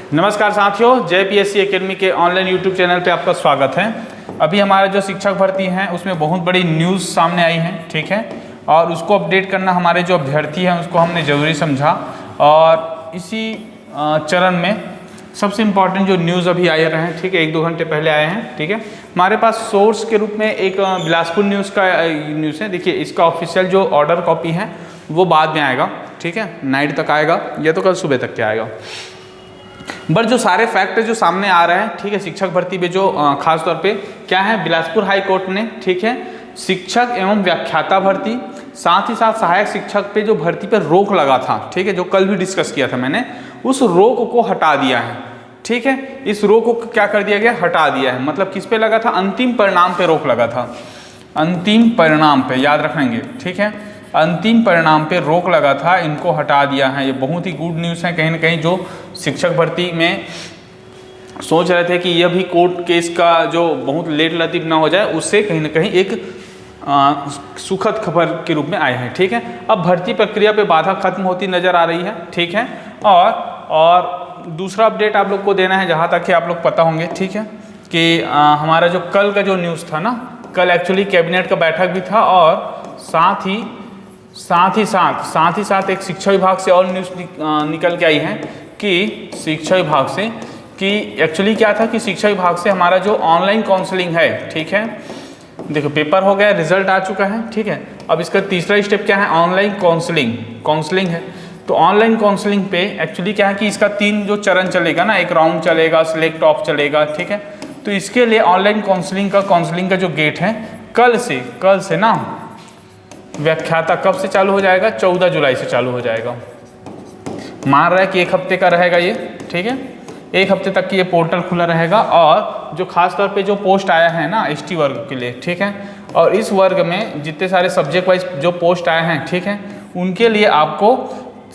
नमस्कार साथियों, जय पीएससी एकेडमी के ऑनलाइन यूट्यूब चैनल पे आपका स्वागत है। अभी हमारा जो शिक्षक भर्ती है उसमें बहुत बड़ी न्यूज़ सामने आई है, ठीक है, और उसको अपडेट करना हमारे जो अभ्यर्थी हैं उसको हमने ज़रूरी समझा। और इसी चरण में सबसे इम्पॉर्टेंट जो न्यूज़ अभी आए रहे हैं, ठीक है, 1-2 घंटे पहले आए हैं, ठीक है। हमारे पास सोर्स के रूप में एक बिलासपुर न्यूज़ का न्यूज़ है। देखिए, इसका ऑफिशियल जो ऑर्डर कॉपी है वो बाद में आएगा, ठीक है, नाइट तक आएगा या तो कल सुबह तक के आएगा। बट जो सारे फैक्ट जो सामने आ रहे हैं, ठीक है, शिक्षक भर्ती पे जो खास तौर पे क्या है, बिलासपुर हाई कोर्ट ने, ठीक है, शिक्षक एवं व्याख्याता भर्ती, साथ ही साथ सहायक शिक्षक पे जो भर्ती पर रोक लगा था, ठीक है, जो कल भी डिस्कस किया था मैंने, उस रोक को हटा दिया है, ठीक है। इस रोक को क्या कर दिया गया, हटा दिया है। मतलब किस पे लगा था, अंतिम परिणाम पे रोक लगा था, अंतिम परिणाम पे, याद रखेंगे, ठीक है, अंतिम परिणाम पे रोक लगा था, इनको हटा दिया है। ये बहुत ही गुड न्यूज़ है। कहीं ना कहीं जो शिक्षक भर्ती में सोच रहे थे कि यह भी कोर्ट केस का जो बहुत लेट लतीफ़ ना हो जाए, उससे कहीं ना कहीं एक सुखद खबर के रूप में आए हैं, ठीक है। अब भर्ती प्रक्रिया पे बाधा खत्म होती नज़र आ रही है, ठीक है। और दूसरा अपडेट आप लोग को देना है, जहाँ तक कि आप लोग पता होंगे, ठीक है, कि हमारा जो कल का जो न्यूज़ था ना, कल एक्चुअली कैबिनेट का बैठक भी था और साथ ही साथ एक शिक्षा विभाग से और न्यूज़ निकल के आई है कि शिक्षा विभाग से कि एक्चुअली क्या था कि शिक्षा विभाग से हमारा जो ऑनलाइन काउंसलिंग है, ठीक है, देखो पेपर हो गया, रिजल्ट आ चुका है, ठीक है। अब इसका तीसरा स्टेप क्या है, ऑनलाइन काउंसलिंग है। तो ऑनलाइन काउंसलिंग पे एक्चुअली क्या है कि इसका 3 जो चरण चलेगा ना, एक राउंड चलेगा, सिलेक्ट ऑफ चलेगा, ठीक है। तो इसके लिए ऑनलाइन काउंसलिंग का जो गेट है कल से ना, व्याख्याता कब से चालू हो जाएगा, 14 जुलाई से चालू हो जाएगा। मान रहा है कि 1 हफ्ते का रहेगा ये, ठीक है, 1 हफ्ते तक की ये पोर्टल खुला रहेगा। और जो खास तौर पे जो पोस्ट आया है ना एसटी वर्ग के लिए, ठीक है, और इस वर्ग में जितने सारे सब्जेक्ट वाइज जो पोस्ट आए हैं, ठीक है, उनके लिए आपको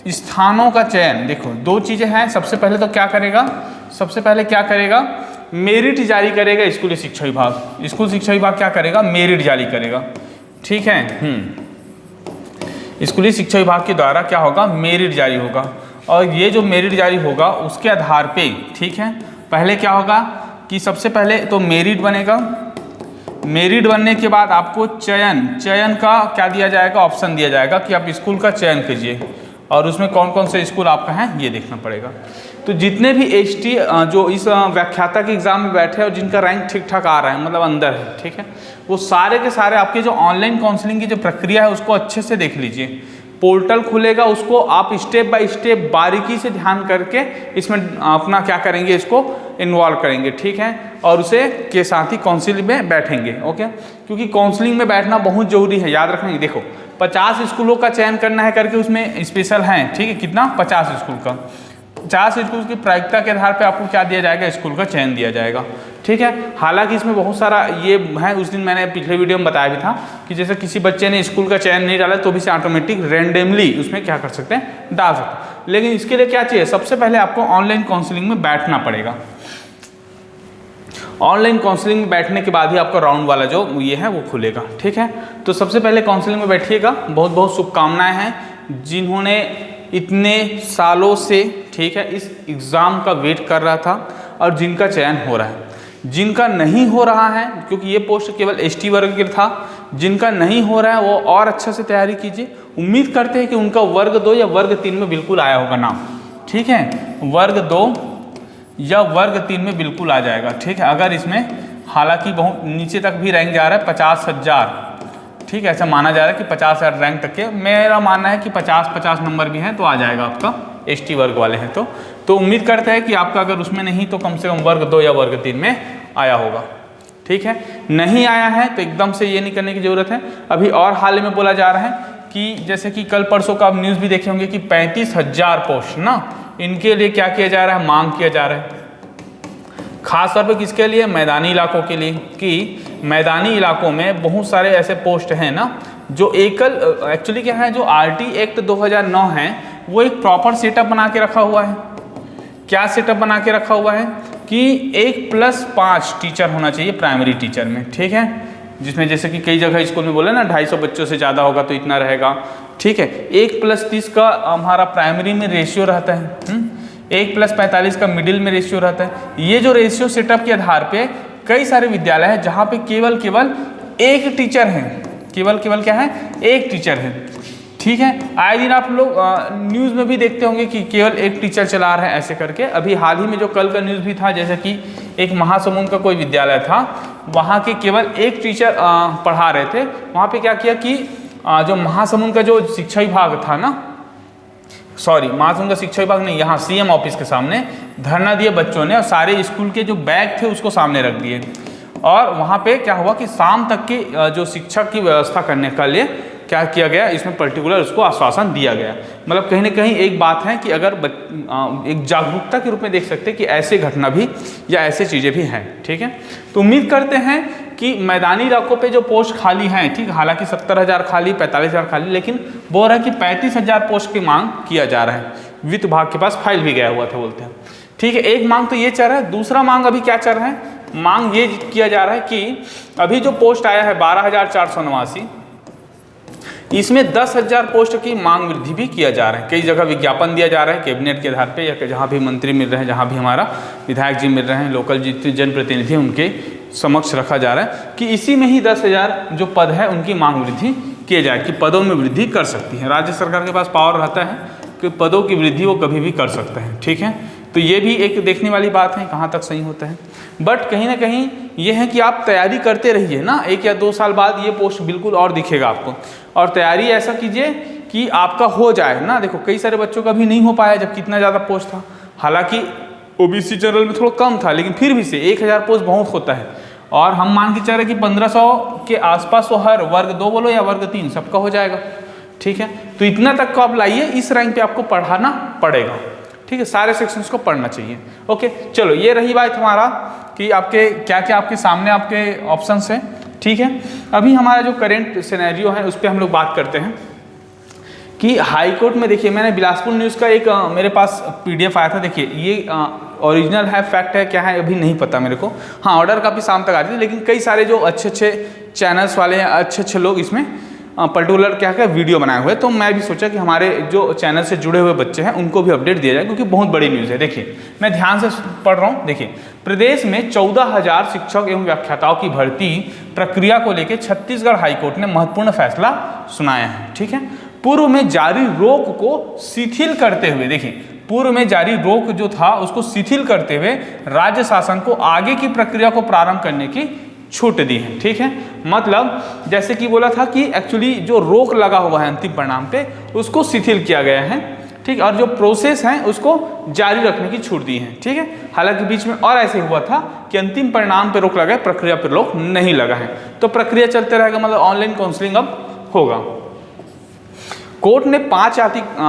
स्थानों का चयन, देखो 2 चीज़ें हैं। सबसे पहले क्या करेगा, मेरिट जारी करेगा स्कूली शिक्षा विभाग। स्कूल शिक्षा विभाग क्या करेगा, मेरिट जारी करेगा, ठीक है। स्कूली शिक्षा विभाग के द्वारा क्या होगा, मेरिट जारी होगा। और ये जो मेरिट जारी होगा उसके आधार पे, ठीक है, पहले क्या होगा कि सबसे पहले तो मेरिट बनेगा। मेरिट बनने के बाद आपको चयन का क्या दिया जाएगा, ऑप्शन दिया जाएगा कि आप स्कूल का चयन कीजिए, और उसमें कौन कौन से स्कूल आपका है ये देखना पड़ेगा। तो जितने भी एसटी जो इस व्याख्याता के एग्जाम में बैठे और जिनका रैंक ठीक ठाक आ रहा है, मतलब अंदर है, ठीक है, वो सारे के सारे आपके जो ऑनलाइन काउंसलिंग की जो प्रक्रिया है उसको अच्छे से देख लीजिए। पोर्टल खुलेगा, उसको आप स्टेप बाय स्टेप बारीकी से ध्यान करके इसमें अपना क्या करेंगे, इसको इन्वॉल्व करेंगे, ठीक है, और उसे के साथ ही काउंसलिंग में बैठेंगे, ओके। क्योंकि काउंसलिंग में बैठना बहुत जरूरी है, याद रखेंगे। देखो 50 स्कूलों का चयन करना है करके उसमें स्पेशल है, ठीक है, कितना, 50 स्कूल का, 50 स्कूल की प्रायिकता के आधार पे आपको क्या दिया जाएगा, स्कूल का चयन दिया जाएगा, ठीक है। हालांकि इसमें बहुत सारा ये है, उस दिन मैंने पिछले वीडियो में बताया भी था कि जैसे किसी बच्चे ने स्कूल का चयन नहीं डाला तो भी से ऑटोमेटिक रैंडमली उसमें क्या कर सकते हैं, डाल सकते हैं। लेकिन इसके लिए क्या चाहिए, सबसे पहले आपको ऑनलाइन काउंसलिंग में बैठना पड़ेगा। ऑनलाइन काउंसलिंग में बैठने के बाद ही आपका राउंड वाला जो ये है वो खुलेगा, ठीक है। तो सबसे पहले काउंसलिंग में बैठिएगा। बहुत बहुत शुभकामनाएं हैं जिन्होंने इतने सालों से, ठीक है, इस एग्ज़ाम का वेट कर रहा था और जिनका चयन हो रहा है। जिनका नहीं हो रहा है, क्योंकि ये पोस्ट केवल एसटी वर्ग के था, जिनका नहीं हो रहा है वो और अच्छे से तैयारी कीजिए। उम्मीद करते हैं कि उनका वर्ग 2 या वर्ग 3 में बिल्कुल आया होगा नाम, ठीक है, वर्ग 2 या वर्ग 3 में बिल्कुल आ जाएगा, ठीक है। अगर इसमें हालांकि बहुत नीचे तक भी रैंक जा रहा है, 50,000, ठीक है, ऐसा माना जा रहा है कि 50,000 रैंक तक के, मेरा मानना है कि 50 नंबर भी हैं तो आ जाएगा आपका, एसटी वर्ग वाले हैं तो उम्मीद करते हैं कि आपका अगर उसमें नहीं तो कम से कम वर्ग 2 या वर्ग 3 में आया होगा, ठीक है। नहीं आया है तो एकदम से ये नहीं करने की ज़रूरत है। अभी और हाल में बोला जा रहा है कि जैसे कि कल परसों का आप न्यूज़ भी देखे होंगे कि 35,000 पोस्ट ना, इनके लिए क्या किया जा रहा है, मांग किया जा रहा है। खास तौर पे किसके लिए, मैदानी इलाकों के लिए, कि मैदानी इलाकों में बहुत सारे ऐसे पोस्ट हैं ना जो एकल, एक्चुअली क्या है, जो आरटी एक्ट 2009 है वो एक प्रॉपर सेटअप बना के रखा हुआ है। क्या सेटअप बना के रखा हुआ है कि 1+5 टीचर होना चाहिए प्राइमरी टीचर में, ठीक है, जिसमें जैसे कि कई जगह स्कूल में बोले ना 250 बच्चों से ज़्यादा होगा तो इतना रहेगा, ठीक है। 1+30 का हमारा प्राइमरी में रेशियो रहता है, 1+45 का मिडिल में रेशियो रहता है। ये जो रेशियो सेटअप के आधार पे कई सारे विद्यालय हैं जहाँ पे केवल एक टीचर है, केवल क्या है, एक टीचर है। ठीक है, आए दिन आप लोग न्यूज़ में भी देखते होंगे कि केवल एक टीचर चला रहे हैं ऐसे करके। अभी हाल ही में जो कल का न्यूज़ भी था, जैसे कि एक महासमुंद का कोई विद्यालय था, वहाँ के केवल एक टीचर पढ़ा रहे थे। वहाँ पे क्या किया कि जो महासमुंद का जो शिक्षा विभाग था ना, सॉरी महासमुंद का शिक्षा विभाग नहीं, यहाँ CM ऑफिस के सामने धरना दिए बच्चों ने और सारे स्कूल के जो बैग थे उसको सामने रख दिए। और वहाँ पे क्या हुआ कि शाम तक की जो शिक्षक की व्यवस्था करने के लिए क्या किया गया, इसमें पर्टिकुलर उसको आश्वासन दिया गया। मतलब कहीं ना कहीं एक बात है कि अगर एक जागरूकता के रूप में देख सकते हैं कि ऐसे घटना भी या ऐसे चीज़ें भी हैं। ठीक है, तो उम्मीद करते हैं कि मैदानी इलाकों पे जो पोस्ट खाली हैं, ठीक, हालांकि 70,000 खाली, 45,000 खाली, लेकिन बोल रहा है कि 35,000 पोस्ट की मांग किया जा रहा है। वित्त विभाग के पास फाइल भी गया हुआ था बोलते हैं। ठीक है, एक मांग तो ये चल रहा है। दूसरा मांग अभी क्या चल रहा है, मांग ये किया जा रहा है कि अभी जो पोस्ट आया है 12,489, इसमें 10,000 पोस्ट की मांग वृद्धि भी किया जा रहा है। कई जगह विज्ञापन दिया जा रहा है कैबिनेट के आधार पे, या जहाँ भी मंत्री मिल रहे हैं, जहाँ भी हमारा विधायक जी मिल रहे हैं, लोकल जितने जनप्रतिनिधि उनके समक्ष रखा जा रहा है कि इसी में ही 10,000 जो पद है उनकी मांग वृद्धि किए जाए, कि पदों में वृद्धि कर सकती है। राज्य सरकार के पास पावर रहता है कि पदों की वृद्धि वो कभी भी कर सकते हैं। ठीक है, तो ये भी एक देखने वाली बात है कहाँ तक सही होता है। बट कहीं ना कहीं ये है कि आप तैयारी करते रहिए ना, 1 या 2 साल बाद ये पोस्ट बिल्कुल और दिखेगा आपको। और तैयारी ऐसा कीजिए कि आपका हो जाए ना। देखो कई सारे बच्चों का भी नहीं हो पाया जब कितना ज़्यादा पोस्ट था। हालांकि OBC जनरल में थोड़ा कम था, लेकिन फिर भी से 1,000 पोस्ट बहुत होता है। और हम मान के चल रहे कि 1,500 के आसपास तो हर वर्ग 2 बोलो या वर्ग 3 सबका हो जाएगा। ठीक है, तो इतना तक को आप लाइए, इस रैंक पे आपको पढ़ाना पड़ेगा। ठीक है, सारे सेक्शंस को पढ़ना चाहिए। ओके, चलो ये रही बात हमारा कि आपके क्या क्या आपके सामने आपके ऑप्शंस हैं। ठीक है, अभी हमारा जो करेंट सिनेरियो है उस पर हम लोग बात करते हैं कि हाई कोर्ट में। देखिए मैंने बिलासपुर न्यूज़ का एक मेरे पास PDF आया था। देखिए ये ओरिजिनल है, फैक्ट है, क्या है अभी नहीं पता मेरे को। हाँ, ऑर्डर काफ़ी शाम तक आती थी, लेकिन कई सारे जो अच्छे चैनल्स वाले हैं, अच्छे लोग इसमें पर्टिकुलर क्या वीडियो बनाए हुए। तो मैं भी सोचा कि हमारे जो चैनल से जुड़े हुए बच्चे हैं उनको भी अपडेट दिया जाए, क्योंकि बहुत बड़ी न्यूज़ है। देखिए मैं ध्यान से पढ़ रहा हूँ। देखिए, प्रदेश में 14,000 शिक्षक एवं व्याख्याताओं की भर्ती प्रक्रिया को लेकर छत्तीसगढ़ हाईकोर्ट ने महत्वपूर्ण फैसला सुनाया है। ठीक है, पूर्व में जारी रोक को शिथिल करते हुए, देखिए पूर्व में जारी रोक जो था उसको शिथिल करते हुए राज्य शासन को आगे की प्रक्रिया को प्रारंभ करने की छूट दी है। ठीक है, मतलब जैसे कि बोला था कि एक्चुअली जो रोक लगा हुआ है अंतिम परिणाम पे उसको शिथिल किया गया है। ठीक, और जो प्रोसेस है उसको जारी रखने की छूट दी है। ठीक है, हालांकि बीच में और ऐसे हुआ था कि अंतिम परिणाम पे रोक लगा है, प्रक्रिया पर रोक नहीं लगा है। तो प्रक्रिया चलते रहेगा, मतलब ऑनलाइन काउंसलिंग अब होगा। कोर्ट ने 5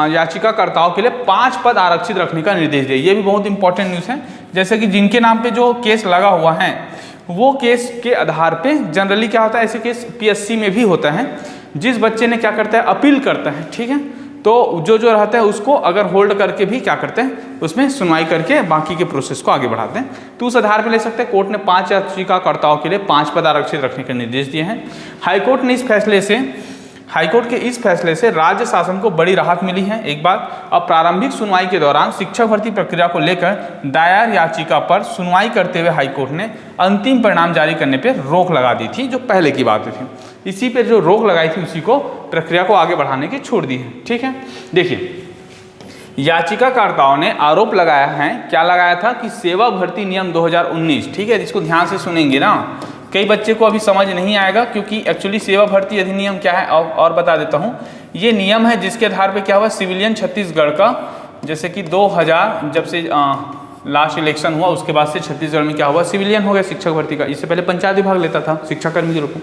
याचिकाकर्ताओं के लिए 5 पद आरक्षित रखने का निर्देश दिया। ये भी बहुत इंपॉर्टेंट न्यूज़ है। जैसे कि जिनके नाम पे जो केस लगा हुआ है वो केस के आधार पे जनरली क्या होता है, ऐसे केस PSC में भी होता है। जिस बच्चे ने क्या करता है, अपील करता है। ठीक है, तो जो रहता है उसको अगर होल्ड करके भी क्या करते हैं, उसमें सुनवाई करके बाकी के प्रोसेस को आगे बढ़ाते हैं। तो उस आधार पर ले सकते हैं। कोर्ट ने 5 याचिकाकर्ताओं के लिए 5 पद आरक्षित रखने के निर्देश दिए हैं। हाईकोर्ट के इस फैसले से राज्य शासन को बड़ी राहत मिली है। एक बात, अब प्रारंभिक सुनवाई के दौरान शिक्षक भर्ती प्रक्रिया को लेकर दायर याचिका पर सुनवाई करते हुए हाईकोर्ट ने अंतिम परिणाम जारी करने पर रोक लगा दी थी, जो पहले की बात थी। इसी पे जो रोक लगाई थी उसी को प्रक्रिया को आगे बढ़ाने की छूट दी है। ठीक है, देखिए याचिकाकर्ताओं ने आरोप लगाया है, क्या लगाया था कि सेवा भर्ती नियम 2019। ठीक है, इसको ध्यान से सुनेंगे ना, कई बच्चे को अभी समझ नहीं आएगा, क्योंकि एक्चुअली सेवा भर्ती अधिनियम क्या है और बता देता हूँ। ये नियम है जिसके आधार पे क्या हुआ, सिविलियन छत्तीसगढ़ का, जैसे कि 2000 जब से लास्ट इलेक्शन हुआ उसके बाद से छत्तीसगढ़ में क्या हुआ, सिविलियन हो गया शिक्षक भर्ती का। इससे पहले पंचायत विभाग लेता था शिक्षाकर्मी के रूप में।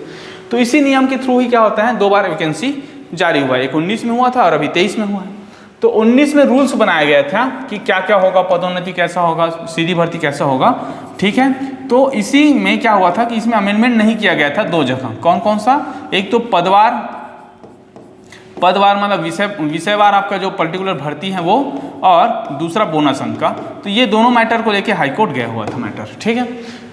तो इसी नियम के थ्रू ही क्या होता है, 2 बार वैकेंसी जारी हुआ है। एक 19 में हुआ था और अभी 23 में हुआ है। तो 19 में रूल्स बनाया गया था कि क्या क्या होगा, पदोन्नति कैसा होगा, सीधी भर्ती कैसा होगा। ठीक है, तो इसी में क्या हुआ था कि इसमें अमेंडमेंट नहीं किया गया था 2 जगह। कौन कौन सा, एक तो पदवार मतलब विषयवार आपका जो पर्टिकुलर भर्ती है वो, और दूसरा बोनस अंक का। तो ये दोनों मैटर को लेके हाईकोर्ट गया हुआ था मैटर। ठीक है,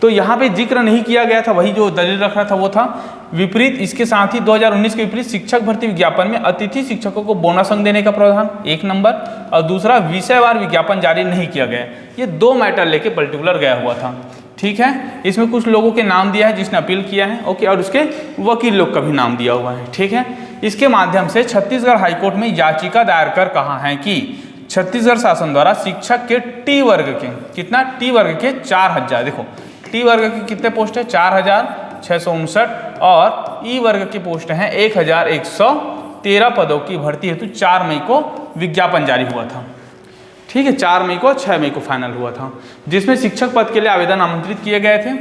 तो यहाँ पे जिक्र नहीं किया गया था, वही जो दलील रख रहा था वो था विपरीत इसके साथ ही 2019 के विपरीत शिक्षक भर्ती विज्ञापन में अतिथि शिक्षकों को बोनस अंक देने का प्रावधान, एक नंबर, और दूसरा विषयवार विज्ञापन जारी नहीं किया गया। ये दो मैटर लेके पर्टिकुलर गया हुआ था, ठीक है। इसमें कुछ लोगों के नाम दिया है जिसने अपील किया है, ओके, और उसके वकील लोग का भी नाम दिया हुआ है, ठीक है। इसके माध्यम से छत्तीसगढ़ हाईकोर्ट में याचिका दायर कर कहा है कि छत्तीसगढ़ शासन द्वारा शिक्षक के टी वर्ग के, कितना, टी वर्ग के 4000, देखो टी वर्ग के कितने पोस्ट है, 4659, और ई वर्ग की पोस्ट हैं 1113 पदों की भर्ती हेतु 4 मई को विज्ञापन जारी हुआ था, ठीक है। 4 मई को, 6 मई को फाइनल हुआ था, जिसमें शिक्षक पद के लिए आवेदन आमंत्रित किए गए थे।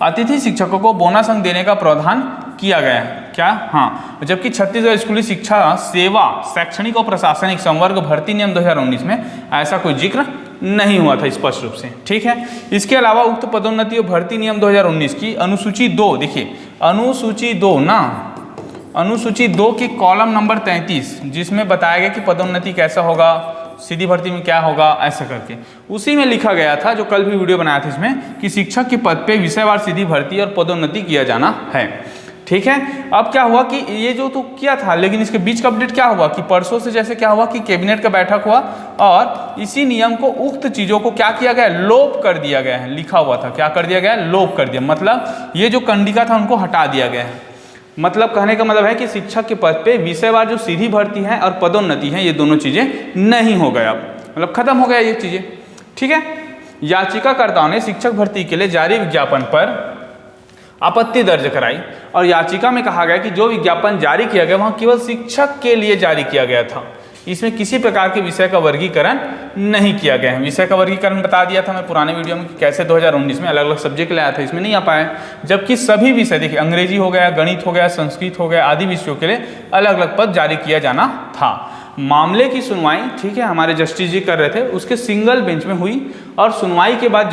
अतिथि शिक्षकों को बोनस अंक देने का प्रावधान किया गया है, क्या, हाँ। जबकि छत्तीसगढ़ स्कूली शिक्षा सेवा शैक्षणिक और प्रशासनिक संवर्ग भर्ती नियम 2019 में ऐसा कोई जिक्र नहीं हुआ था स्पष्ट रूप से, ठीक है। इसके अलावा उक्त पदोन्नति और भर्ती नियम 2019 की अनुसूची 2, देखिए अनुसूची 2 ना, अनुसूची 2 के कॉलम नंबर 33, जिसमें बताया गया कि पदोन्नति कैसा होगा, सीधी भर्ती में क्या होगा, ऐसा करके उसी में लिखा गया था, जो कल भी वीडियो बनाया था इसमें, कि शिक्षक के पद पे विषयवार सीधी भर्ती और पदोन्नति किया जाना है, ठीक है। अब क्या हुआ कि ये जो तो किया था, लेकिन इसके बीच का अपडेट क्या हुआ कि परसों से जैसे क्या हुआ कि कैबिनेट का बैठक हुआ और इसी नियम को, उक्त चीजों को क्या किया गया, लोप कर दिया गया है। लिखा हुआ था, क्या कर दिया गया, लोप कर दिया, मतलब ये जो कंडिका था उनको हटा दिया गया है। मतलब कहने का मतलब है कि शिक्षक के पद पे विषयवार जो सीधी भर्ती है और पदोन्नति है, ये दोनों चीजें नहीं हो गया, मतलब खत्म हो गया ये चीजें, ठीक है। याचिकाकर्ताओं ने शिक्षक भर्ती के लिए जारी विज्ञापन पर आपत्ति दर्ज कराई और याचिका में कहा गया कि जो विज्ञापन जारी किया गया वहां केवल शिक्षक के लिए जारी किया गया था, इसमें किसी प्रकार के विषय का वर्गीकरण नहीं किया गया है। विषय का वर्गीकरण बता दिया था मैं पुराने वीडियो में कि कैसे 2019 में अलग अलग सब्जेक्ट लाया था, इसमें नहीं आ पाया। जबकि सभी विषय, देखिए अंग्रेजी हो गया, गणित हो गया, संस्कृत हो गया, आदि विषयों के लिए अलग अलग पद जारी किया जाना था। मामले की सुनवाई, ठीक है, हमारे जस्टिस जी कर रहे थे, उसके सिंगल बेंच में हुई और सुनवाई के बाद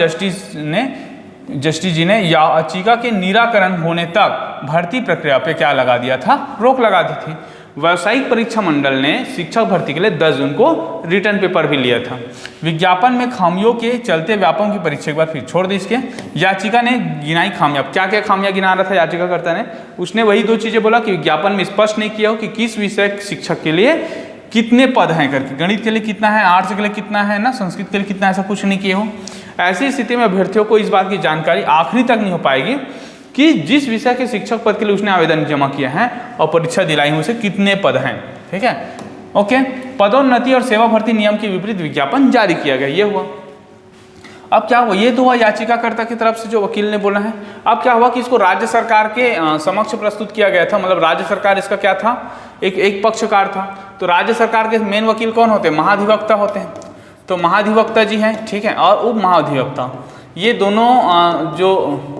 जस्टिस जी ने याचिका के निराकरण होने तक भर्ती प्रक्रिया पे क्या लगा दिया था, रोक लगा दी थी। व्यावसायिक परीक्षा मंडल ने शिक्षक भर्ती के लिए 10 जून को रिटर्न पेपर भी लिया था। विज्ञापन में खामियों के चलते व्यापम की परीक्षा एक बार फिर छोड़ दी। इसके याचिका ने गिनाई खामियां, क्या क्या खामियां गिना रहा था याचिकाकर्ता ने, उसने वही 2 चीजें बोला कि विज्ञापन में स्पष्ट नहीं किया हो कि किस विषय शिक्षक के लिए कितने पद हैं करके, गणित के लिए कितना है, आर्ट्स के लिए कितना है ना, संस्कृत के लिए कितना, ऐसा कुछ नहीं किए हो। ऐसी स्थिति में अभ्यर्थियों को इस बात की जानकारी आखिरी तक नहीं हो पाएगी कि जिस विषय के शिक्षक पद के लिए उसने आवेदन जमा किया है और परीक्षा दिलाई है उसे कितने पद हैं, ठीक है, ओके। पदोन्नति और सेवा भर्ती नियम के विपरीत विज्ञापन जारी किया गया, ये हुआ। अब क्या हुआ, ये तो हुआ याचिकाकर्ता की तरफ से जो वकील ने बोला है। अब क्या हुआ कि इसको राज्य सरकार के समक्ष प्रस्तुत किया गया था, मतलब राज्य सरकार इसका क्या था, एक पक्षकार था। तो राज्य सरकार के मेन वकील कौन होते हैं, महाधिवक्ता होते हैं। तो महाधिवक्ता जी हैं, ठीक है, और उप महाधिवक्ता, ये दोनों जो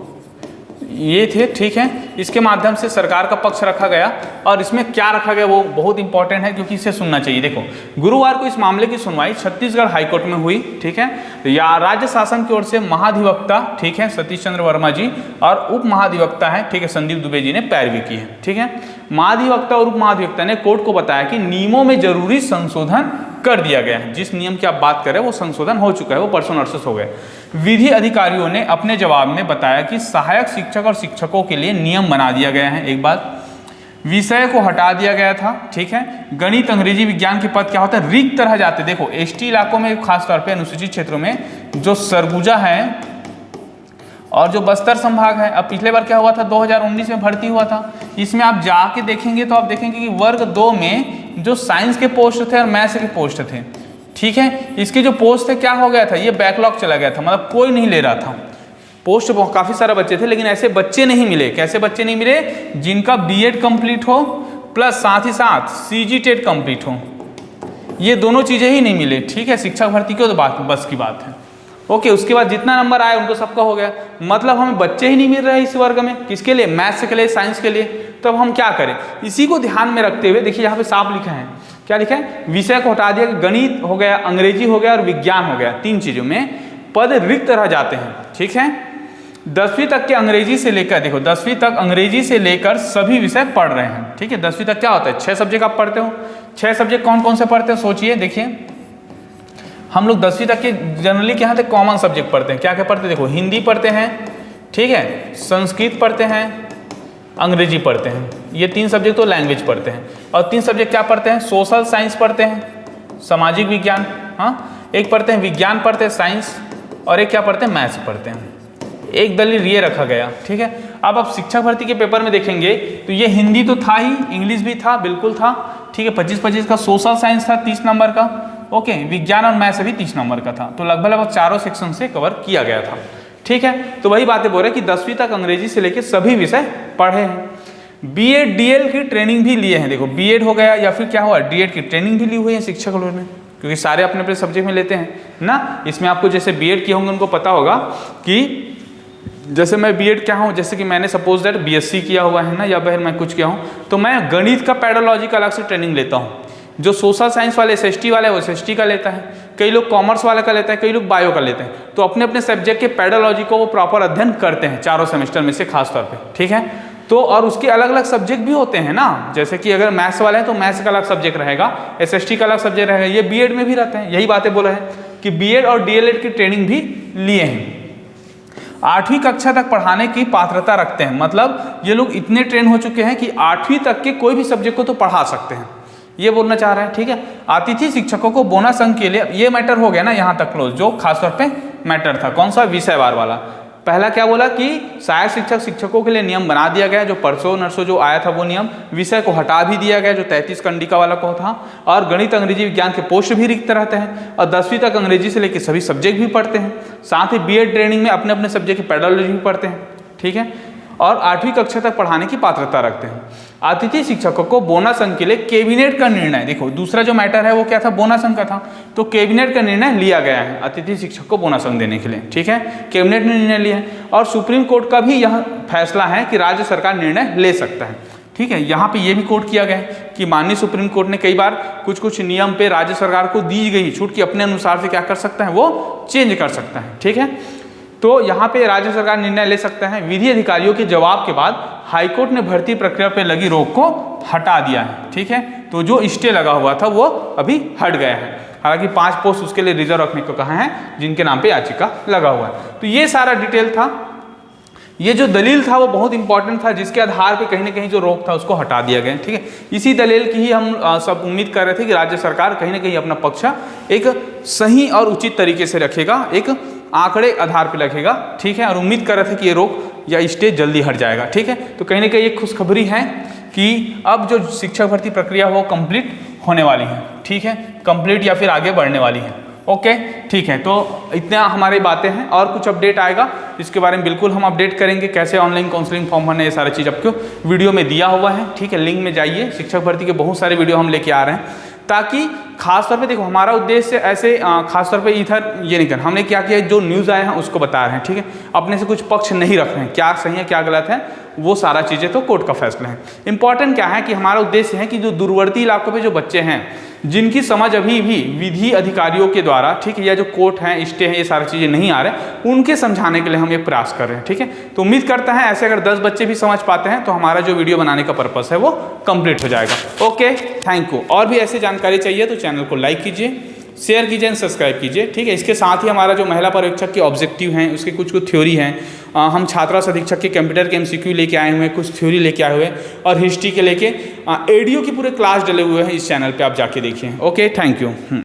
ये थे, ठीक है। इसके माध्यम से सरकार का पक्ष रखा गया और इसमें क्या रखा गया वो बहुत इंपॉर्टेंट है क्योंकि इसे सुनना चाहिए। देखो, गुरुवार को इस मामले की सुनवाई छत्तीसगढ़ हाईकोर्ट में हुई, ठीक है। या राज्य शासन की ओर से महाधिवक्ता, ठीक है, सतीश चंद्र वर्मा जी, और उप महाधिवक्ता है, ठीक है, संदीप दुबे जी ने पैरवी की है, ठीक है। महाधिवक्ता और उप महाधिवक्ता ने कोर्ट को बताया कि नियमों में जरूरी संशोधन कर दिया गया है। जिस नियम की आप बात कर रहे हैं वो संशोधन हो चुका है, वो परसों नर्सेस हो गए। विधि अधिकारियों ने अपने जवाब में बताया कि सहायक शिक्षक और शिक्षकों के लिए नियम बना दिया गया है। एक बात, विषय को हटा दिया गया था, ठीक है। गणित, अंग्रेजी, विज्ञान के पद क्या होता है, रिक्त रह जाते। देखो एसटी इलाकों में, खासतौर पर अनुसूचित क्षेत्रों में जो सरगुजा है और जो बस्तर संभाग है, अब पिछले बार क्या हुआ था, 2019 में भर्ती हुआ था। इसमें आप जाके देखेंगे तो आप देखेंगे कि वर्ग 2 में जो साइंस के पोस्ट थे और मैथ्स के पोस्ट थे, ठीक है, इसके जो पोस्ट थे क्या हो गया था, ये बैकलॉग चला गया था, मतलब कोई नहीं ले रहा था पोस्ट। काफी सारे बच्चे थे लेकिन ऐसे बच्चे नहीं मिले। कैसे बच्चे नहीं मिले, जिनका बीएड कंप्लीट हो प्लस साथ ही साथ सीजी टेट कंप्लीट हो, ये दोनों चीजें ही नहीं मिले, ठीक है। शिक्षक भर्ती की तो बस की बात है, ओके। उसके बाद जितना नंबर आया उनको सबका हो गया, मतलब हमें बच्चे ही नहीं मिल रहे इस वर्ग में, किसके लिए, मैथ्स के लिए, साइंस के लिए। तब हम क्या करें, इसी को ध्यान में रखते हुए देखिए यहाँ पे साफ लिखा है, क्या लिखा है, विषय को हटा दिया, गणित हो गया, अंग्रेजी हो गया और विज्ञान हो गया, 3 चीजों में पद रिक्त रह जाते हैं, ठीक है। 10वीं तक के अंग्रेजी से लेकर, देखो 10वीं तक अंग्रेजी से लेकर सभी विषय पढ़ रहे हैं, ठीक है। 10वीं तक क्या होता है, 6 सब्जेक्ट आप पढ़ते हो। 6 सब्जेक्ट कौन कौन से पढ़ते हो सोचिए, देखिए हम लोग 10वीं तक के जनरली क्या होते हैं, कॉमन सब्जेक्ट पढ़ते हैं। क्या क्या पढ़ते हैं, देखो हिंदी पढ़ते हैं, ठीक है, संस्कृत पढ़ते हैं, अंग्रेजी पढ़ते हैं। ये 3 सब्जेक्ट तो लैंग्वेज पढ़ते हैं। और 3 सब्जेक्ट क्या पढ़ते हैं? सोशल साइंस पढ़ते हैं, सामाजिक विज्ञान, हाँ, एक पढ़ते हैं विज्ञान पढ़ते हैं साइंस, और एक क्या पढ़ते हैं? मैथ्स पढ़ते हैं। एक दलील ये रखा गया, ठीक है। अब आप शिक्षक भर्ती के पेपर में देखेंगे तो ये हिंदी तो था ही, इंग्लिश भी था, बिल्कुल था, ठीक है, 25-25 का। सोशल साइंस था 30 नंबर का, ओके, विज्ञान और मैथ्स भी 30 नंबर का था। तो लगभग चारों सेक्शन से कवर किया गया था, ठीक है। तो वही बातें बोल रहे हैं कि 10वीं तक अंग्रेजी से लेकर सभी विषय पढ़े हैं। बीएड डीएल की ट्रेनिंग भी लिए हैं। देखो, बीएड हो गया या फिर क्या हुआ, डीएड की ट्रेनिंग भी ली हुई है शिक्षक लोगों ने, क्योंकि सारे अपने अपने सब्जेक्ट में लेते हैं ना। इसमें आपको जैसे बीएड किए होंगे उनको पता होगा कि जैसे मैं बीएड क्या हूँ, जैसे कि मैंने सपोज दैट बीएससी किया हुआ है ना, या फिर मैं कुछ किया हूँ, तो मैं गणित का पेडोलॉजी का अलग से ट्रेनिंग लेता हूँ। जो सोशल साइंस वाले एसएसटी वाले वो एसएसटी का लेता है, कई लोग कॉमर्स वाले का लेता है, कई लोग बायो का लेते हैं। तो अपने अपने सब्जेक्ट के पेडोलॉजी को वो प्रॉपर अध्ययन करते हैं चारों सेमेस्टर में से खास तौर पे, ठीक है। तो और उसके अलग अलग सब्जेक्ट भी होते हैं ना, जैसे कि अगर मैथ्स वाले हैं तो मैथ्स का अलग सब्जेक्ट रहेगा, एसएसटी का अलग सब्जेक्ट रहेगा। ये बीएड में भी रहते हैं, यही बातें बोला है कि बीएड और डीएलएड की ट्रेनिंग भी लिए हैं। 8वीं कक्षा तक पढ़ाने की पात्रता रखते हैं, मतलब ये लोग इतने ट्रेन हो चुके हैं कि 8वीं तक के कोई भी सब्जेक्ट को तो पढ़ा सकते हैं, ये बोलना चाह रहे हैं, ठीक है। अतिथि शिक्षकों को बोनस अंक के लिए, ये मैटर हो गया ना यहाँ तक क्लोज, जो खासतौर पे मैटर था कौन सा, विषयवार वाला। पहला क्या बोला कि सहायक शिक्षकों के लिए नियम बना दिया गया, जो परसों नरसों जो आया था वो नियम, विषय को हटा भी दिया गया जो 33 कंडिका वाला को था, और गणित अंग्रेजी विज्ञान के पोस्ट भी रिक्त रहते हैं, और 10वीं तक अंग्रेजी से लेकर सभी सब्जेक्ट भी पढ़ते हैं। साथ ही बीएड ट्रेनिंग में अपने अपने सब्जेक्ट की पेडोलॉजी भी पढ़ते हैं, ठीक है। और 8वीं कक्षा तक पढ़ाने की पात्रता रखते हैं। अतिथि शिक्षकों को बोनस अंक के लिए कैबिनेट का निर्णय, देखो दूसरा जो मैटर है वो क्या था, बोनस अंक का था, तो कैबिनेट का निर्णय लिया गया है अतिथि शिक्षक को बोनस अंक देने के लिए, ठीक है। कैबिनेट ने निर्णय लिया है, और सुप्रीम कोर्ट का भी यह फैसला है कि राज्य सरकार निर्णय ले सकता है, ठीक है। यहाँ पे ये भी कोट किया गया है कि माननीय सुप्रीम कोर्ट ने कई बार कुछ नियम पे राज्य सरकार को दी गई छूट की अपने अनुसार से क्या कर सकता है, वो चेंज कर सकता है, ठीक है। तो यहाँ पे राज्य सरकार निर्णय ले सकता है। विधि अधिकारियों के जवाब के बाद हाईकोर्ट ने भर्ती प्रक्रिया पे लगी रोक को हटा दिया है, ठीक है। तो जो स्टे लगा हुआ था वो अभी हट गया है। हालांकि 5 पोस्ट उसके लिए रिजर्व रखने को कहा है जिनके नाम पे याचिका लगा हुआ है। तो ये सारा डिटेल था। ये जो दलील था वो बहुत इंपॉर्टेंट था, जिसके आधार पे कहीं ना कहीं जो रोक था उसको हटा दिया गया, ठीक है। इसी दलील की ही हम सब उम्मीद कर रहे थे कि राज्य सरकार कहीं ना कहीं अपना पक्ष एक सही और उचित तरीके से रखेगा, एक आंकड़े आधार पे रखेगा, ठीक है। और उम्मीद कर रहे थे कि ये रोक या स्टे जल्दी हट जाएगा, ठीक है। तो कहीं ना कहीं एक खुशखबरी है कि अब जो शिक्षक भर्ती प्रक्रिया वो कंप्लीट होने वाली है, ठीक है, कंप्लीट या फिर आगे बढ़ने वाली है, ओके, ठीक है। तो इतना हमारी बातें हैं, और कुछ अपडेट आएगा इसके बारे में बिल्कुल हम अपडेट करेंगे, कैसे ऑनलाइन काउंसलिंग फॉर्म भरना, ये सारी चीज़ आपको वीडियो में दिया हुआ है, ठीक है। लिंक में जाइए, शिक्षक भर्ती के बहुत सारे वीडियो हम लेके आ रहे हैं, ताकि खासतौर पे देखो हमारा उद्देश्य ऐसे खासतौर पे इधर ये नहीं करना, हमने क्या किया, जो न्यूज़ आए हैं उसको बता रहे हैं, ठीक है। अपने से कुछ पक्ष नहीं रख रहे हैं, क्या सही है क्या गलत है, वो सारा चीज़ें तो कोर्ट का फैसला है। इंपॉर्टेंट क्या है कि हमारा उद्देश्य है कि जो दूरवर्ती इलाकों पे जो बच्चे हैं जिनकी समझ अभी भी विधि अधिकारियों के द्वारा, ठीक है, या जो कोर्ट हैं, स्टे हैं, ये सारी चीज़ें नहीं आ रहे, उनके समझाने के लिए हम ये प्रयास कर रहे हैं, ठीक है। तो उम्मीद करता है ऐसे अगर 10 बच्चे भी समझ पाते हैं तो हमारा जो वीडियो बनाने का पर्पस है वो कंप्लीट हो जाएगा। Okay, thank you. और भी ऐसी जानकारी चाहिए तो चैनल को लाइक कीजिए, शेयर कीजिए एंड सब्सक्राइब कीजिए, ठीक है। इसके साथ ही हमारा जो महिला पर्यवेक्षक के ऑब्जेक्टिव हैं उसके कुछ थ्योरी हैं, हम छात्रा अधीक्षक के कंप्यूटर के MCQ लेके आए हुए हैं, कुछ थ्योरी लेके आए हुए हैं, और हिस्ट्री के लेके एडीओ की पूरे क्लास डले हुए हैं इस चैनल पे, आप जाके देखिए। Okay, thank you.